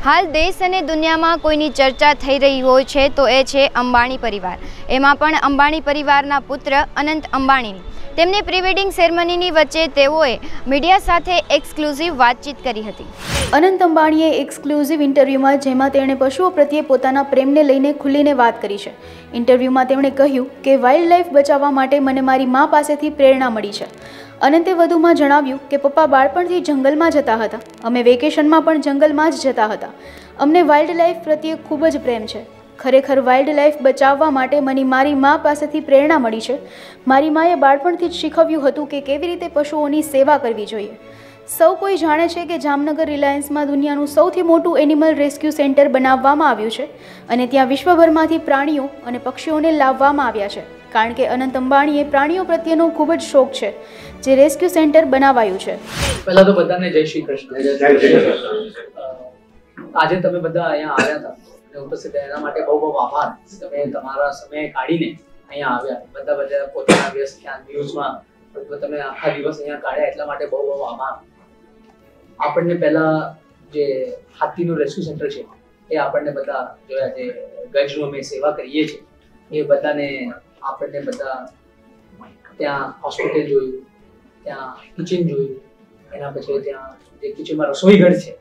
હાલ દેશ અને દુનિયામાં કોઈની ચર્ચા થઈ રહી હોય છે તો એ છે અંબાણી પરિવાર. એમાં પણ અંબાણી પરિવારના પુત્ર અનંત અંબાણીની તેમની પ્રી-વેડિંગ સેરેમનીની વચ્ચે તેઓએ મીડિયા સાથે એક્સક્લુઝિવ વાતચીત કરી હતી. અનંત અંબાણીએ એક્સક્લુઝિવ ઇન્ટરવ્યૂમાં જેમાં તેણે પશુઓ પ્રત્યે પોતાના પ્રેમને લઈને ખુલીને વાત કરી છે. ઇન્ટરવ્યૂમાં તેમણે કહ્યું કે વાઇલ્ડ લાઈફ બચાવવા માટે મને મારી મા પાસેથી પ્રેરણા મળી છે. અનંતે વધુમાં જણાવ્યું કે પપ્પા બાળપણથી જંગલમાં જતા હતા, અમે વેકેશનમાં પણ જંગલમાં જ જતા હતા. અમને વાઇલ્ડ લાઈફ પ્રત્યે ખૂબ જ પ્રેમ છે. ખરેખર વાઇલ્ડ લાઈફ બચાવવા માટે મને મારી મા પાસેથી પ્રેરણા મળી છે. મારી માએ બાળપણથી જ શીખવ્યું હતું કે કેવી રીતે પશુઓની સેવા કરવી જોઈએ. સૌ કોઈ જાણે છે કે જામનગર રિલાયન્સમાં દુનિયાનું સૌથી મોટું એનિમલ રેસ્ક્યુ સેન્ટર બનાવવામાં આવ્યું છે અને ત્યાં વિશ્વભરમાંથી પ્રાણીઓ અને પક્ષીઓને લાવવામાં આવ્યા છે, કારણ કે અનંત અંબાણીએ પ્રાણીઓ પ્રત્યેનો ખૂબ જ શોખ છે, જે રેસ્ક્યુ સેન્ટર બનાવાયું છે. પહેલા તો બધાને જય શ્રી કૃષ્ણ. આજે તમે બધા અહીંયા આવ્યા હતા ઉપસ્થિત એના માટે બહુ બહુ આભાર. તમે તમારા સમય કાઢીને અહીંયા આવ્યા, બધા પોતાના વ્યસ્ત ક્યાં ન્યૂઝમાં તમે આખા દિવસ અહીંયા કાઢ્યા એટલા માટે બહુ બહુ આભાર. આપણને પહેલા જે હાથીનું રેસ્ક્યુ સેન્ટર છે એ આપણને બધા જોયા, જે ગજનું અમે સેવા કરીએ છીએ એ બધાને આપણને બધા ત્યાં હોસ્પિટલ જોયું, ત્યાં કિચન જોયું, એના પછી ત્યાં જે કિચનમાં રસોઈ ઘર છે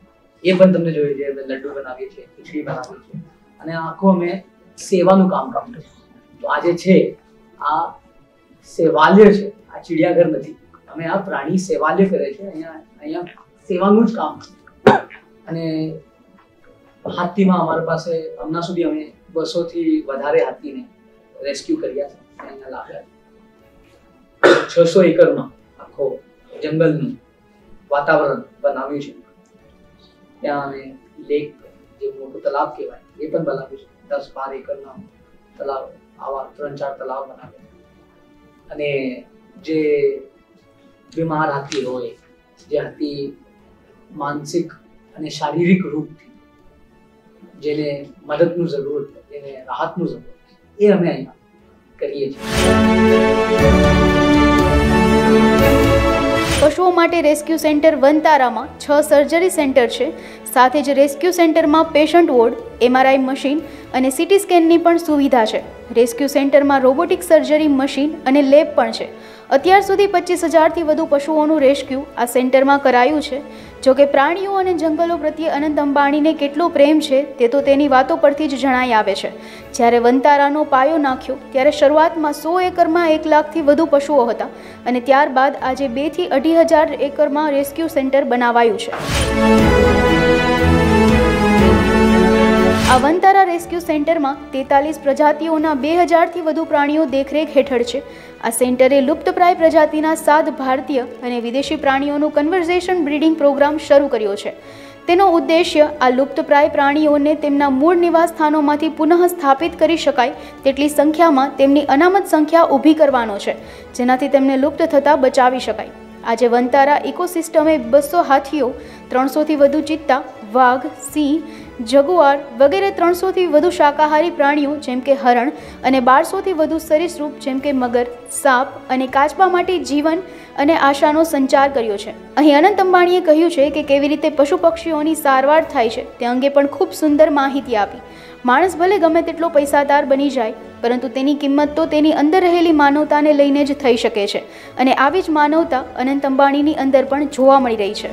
એ પણ તમને જોયું, જે લડ્ડુ બનાવીએ છીએ, ખીચડી બનાવીએ છીએ અને આખું અમે સેવાનું કામ કરીએ. તો આજે છે આ સેવાલય છે, આ ચિડિયાઘર નથી. અમે આ પ્રાણી સેવાલય કરે છે, અહીંયા સેવાનું જ કામ. અને હાથીમાં અમારી પાસે હમણાં સુધી અમે 200 થી વધારે હાથીને રેસ્ક્યુ કર્યા છે, અહીંયા લાવ્યા. 600 એકરમાં આખો જંગલનું વાતાવરણ બનાવ્યું છે. ત્યાં અમે લેક, જે મોટું તલાવ કહેવાય એ પણ બનાવ્યું છે. 10-12 એકરના તલાવ, આવા 3-4 તલાવ બનાવ્યા. અને જે બીમાર હાથી હોય, જે હાથી માનસિક અને શારીરિક રૂપથી જેને મદદનું જરૂર હોય, જેને રાહતનું જરૂર હોય, એ અમે અહીંયા કરીએ છીએ. પશુઓ માટે રેસ્ક્યુ સેન્ટર વનતારામાં 6 સર્જરી સેન્ટર છે. સાથે જ રેસ્ક્યુ સેન્ટરમાં પેશન્ટ વોર્ડ, MRI મશીન અને CT સ્કેનની પણ સુવિધા છે. રેસ્ક્યુ સેન્ટરમાં રોબોટિક સર્જરી મશીન અને લેબ પણ છે. અત્યાર સુધી 25,000થી વધુ પશુઓનું રેસ્ક્યુ આ સેન્ટરમાં કરાયું છે. જો કે પ્રાણીઓ અને જંગલો પ્રત્યે અનંત અંબાણીને કેટલો પ્રેમ છે તે તો તેની વાતો પરથી જ જણાઈ આવે છે. જ્યારે વનતારાનો પાયો નાખ્યો ત્યારે શરૂઆતમાં 100 એકરમાં 1 લાખથી વધુ પશુઓ હતા અને ત્યારબાદ આજે 2 થી 2,500 એકરમાં રેસ્ક્યુ સેન્ટર બનાવાયું છે. આ વનતારા રેસ્ક્યુ સેન્ટરમાં 43 પ્રજાતિઓના 2,000થી વધુ પ્રાણીઓ દેખરેખ હેઠળ છે. આ સેન્ટરે લુપ્તપ્રાય પ્રજાતિના 7 ભારતીય અને વિદેશી પ્રાણીઓનું કન્વર્ઝેશન બ્રીડિંગ પ્રોગ્રામ શરૂ કર્યો છે. તેનો ઉદ્દેશ્ય આ લુપ્તપ્રાય પ્રાણીઓને તેમના મૂળ નિવાસ સ્થાનોમાંથી પુનઃ સ્થાપિત કરી શકાય તેટલી સંખ્યામાં તેમની અનામત સંખ્યા ઊભી કરવાનો છે, જેનાથી તેમને લુપ્ત થતાં બચાવી શકાય. આજે વનતારા ઇકોસિસ્ટમે 200 હાથીઓ, 300થી વધુ ચિત્તા, વાઘ, સિંહ, જગુઆર વગેરે 300થી વધુ શાકાહારી પ્રાણીઓ જેમ કે હરણ અને 1200થી વધુ સરીસૃપ જેમ કે મગર, સાપ અને કાચબા માટે જીવન અને આશાનો સંચાર કર્યો છે. અહીં અનંત અંબાણીએ કહ્યું છે કે કેવી રીતે પશુ પક્ષીઓની સારવાર થાય છે તે અંગે પણ ખૂબ સુંદર માહિતી આપી. માણસ ભલે ગમે તેટલો પૈસાદાર બની જાય, પરંતુ તેની કિંમત તો તેની અંદર રહેલી માનવતાને લઈને જ થઈ શકે છે અને આવી જ માનવતા અનંત અંબાણીની અંદર પણ જોવા મળી રહી છે.